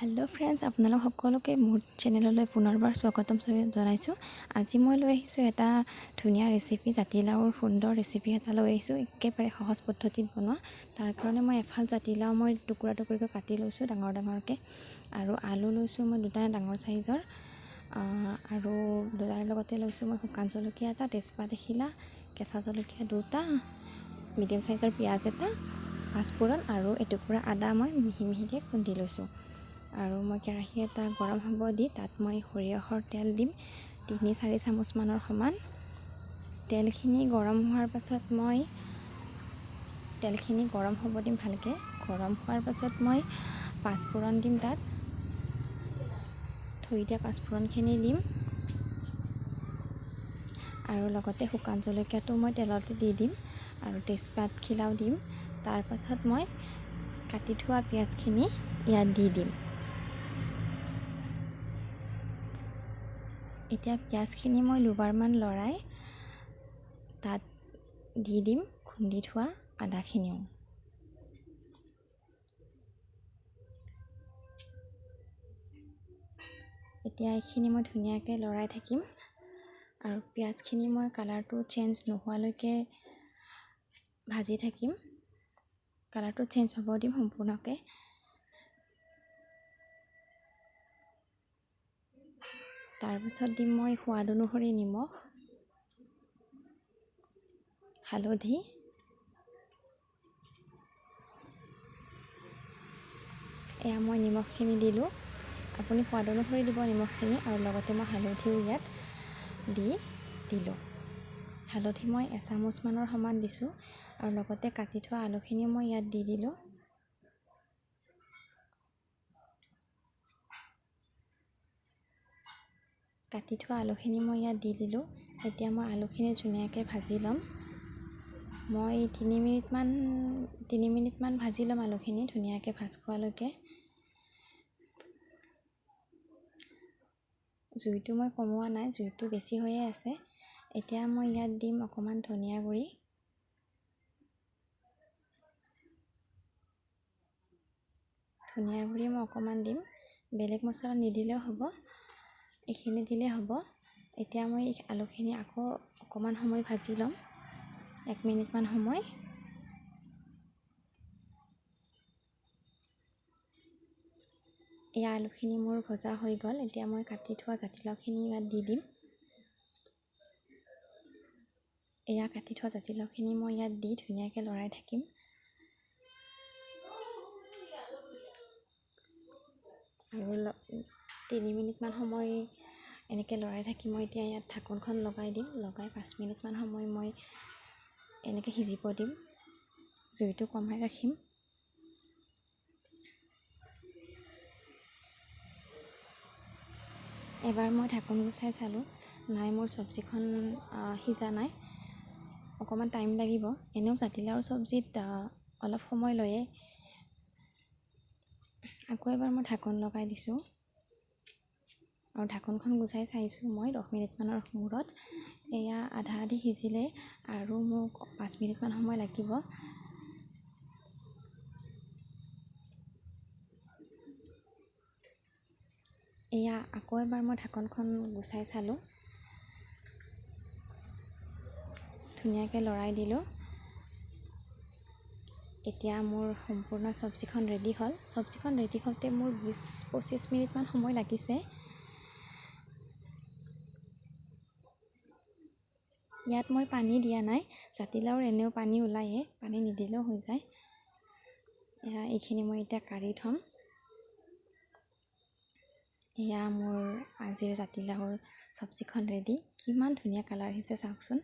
Hello' friends, আপোনালোক সকলোকে মোৰ চেনেললৈ পুনৰবাৰ স্বাগতম জনাইছোঁ। আজি মই লৈ আহিছোঁ এটা ধুনীয়া ৰেচিপি, জাতিলাওৰ সুন্দৰ ৰেচিপি এটা লৈ আহিছোঁ, একেবাৰে সহজ পদ্ধতিত বনোৱা। তাৰ কাৰণে মই এফাল জাতিলাও মই টুকুৰা টুকুৰকৈ কাটি লৈছোঁ ডাঙৰকৈ, আৰু আলু লৈছোঁ মই দুটা ডাঙৰ চাইজৰ, আৰু তাৰ লগতে লৈছোঁ মই শুকান জলকীয়া এটা, তেজপাত এখিলা, কেঁচা জলকীয়া দুটা, মিডিয়াম চাইজৰ পিঁয়াজ এটা, পাঁচফোৰণ আৰু এটুকুৰা আদা মই মিহি মিহিকৈ খুন্দি লৈছোঁ। আৰু মই কেৰাহী এটা গৰম হ'ব দি তাত মই সৰিয়হৰ তেল দিম 3-4 চামুচমানৰ সমান। তেলখিনি গৰম হোৱাৰ পাছত মই গৰম হ'ব দিম ভালকৈ। গৰম হোৱাৰ পাছত মই পাঁচফোৰণ দিম, তাত থৈ দিয়া পাঁচফোৰণখিনি দিম, আৰু লগতে শুকান জলকীয়াটো মই তেলতে দি দিম, আৰু তেজপাতখিলাও দিম। তাৰ পাছত মই কাটি থোৱা পিঁয়াজখিনি ইয়াত দি দিম। এতিয়া পিঁয়াজখিনি মই দুবাৰমান লৰাই তাত দি দিম খুন্দি থোৱা আদাখিনিও। এতিয়া এইখিনি মই ধুনীয়াকৈ লৰাই থাকিম, আৰু পিঁয়াজখিনি মই কালাৰটো চেঞ্জ নোহোৱালৈকে ভাজি থাকিম। কালাৰটো চেঞ্জ হ'ব দিম সম্পূৰ্ণকৈ। তাৰপিছত দিম মই সোৱাদ অনুসৰি নিমখ, হালধি, এয়া মই নিমখখিনি দিলোঁ। আপুনি সোৱাদ অনুসৰি দিব নিমখখিনি, আৰু লগতে মই হালধিও ইয়াত দিলোঁ। হালধি মই এচামুচমানৰ সমান দিছোঁ, আৰু লগতে কাটি থোৱা আলুখিনিও মই ইয়াত দি দিলোঁ। কাটি থোৱা আলুখিনি মই ইয়াত দি দিলোঁ। এতিয়া মই আলুখিনি ধুনীয়াকৈ ভাজি ল'ম। মই 3 মিনিটমান ভাজি ল'ম আলুখিনি ধুনীয়াকৈ ভাজ খোৱালৈকে। জুইটো মই কমোৱা নাই, জুইটো বেছি হৈয়ে আছে। এতিয়া মই ইয়াত দিম অকণমান ধনিয়া গুড়ি, মই অকণমান দিম, বেলেগ মছলা নিদিলেও হ'ব, এইখিনি দিলেই হ'ব। এতিয়া মই আলুখিনি আকৌ অকণমান সময় ভাজি ল'ম, 1 মিনিটমান সময়। এয়া আলুখিনি মোৰ ভজা হৈ গ'ল। এতিয়া মই কাটি থোৱা জাতিলাওখিনি ইয়াত দি দিম। এয়া কাটি থোৱা জাতিলাওখিনি মই ইয়াত দি ধুনীয়াকৈ লৰাই থাকিম। আৰু 3 মিনিটমান সময় এনেকৈ লৰাই থাকি মই এতিয়া ইয়াত ঢাকোনখন লগাই দিম। লগাই 5 মিনিটমান সময় মই এনেকৈ সিজিব দিম, জুইটো কমাই ৰাখিম। এবাৰ মই ঢাকোন গুচাই চালোঁ, নাই মোৰ চব্জিখন সিজা নাই, অকণমান টাইম লাগিব। এনেও জাতিলাওৰ চব্জিত অলপ সময় লয়ে। আকৌ এবাৰ মই ঢাকোন লগাই দিছোঁ, আৰু ঢাকোনখন গুচাই চাইছোঁ মই 10 মিনিটমানৰ মূৰত। এয়া আধা আধি সিজিলে, আৰু মোক 5 মিনিটমান সময় লাগিব। এয়া আকৌ এবাৰ মই ঢাকোনখন গুচাই চালোঁ, ধুনীয়াকৈ লৰাই দিলোঁ। এতিয়া মোৰ সম্পূৰ্ণ চব্জিখন ৰেডি হ'ল। চব্জিখন ৰেডি হওঁতে মোৰ 20-25 মিনিটমান সময় লাগিছে। ইয়াত মই পানী দিয়া নাই, জাতিলাওৰ এনেও পানী ওলায়ে, পানী নিদিলেও হৈ যায়। এইখিনি মই এতিয়া কাঢ়ি থ'ম। এয়া মোৰ আজিৰ জাতিলাওৰ চব্জিখন ৰেডি। কিমান ধুনীয়া কালাৰ আহিছে চাওকচোন।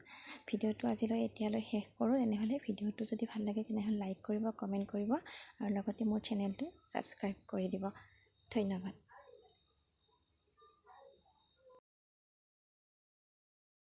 ভিডিঅ'টো এতিয়ালৈ শেষ কৰোঁ। তেনেহ'লে ভিডিঅ'টো যদি ভাল লাগে তেনেহ'লে লাইক কৰিব, কমেণ্ট কৰিব, আৰু লগতে মোৰ চেনেলটো ছাবস্ক্ৰাইব কৰি দিব। ধন্যবাদ।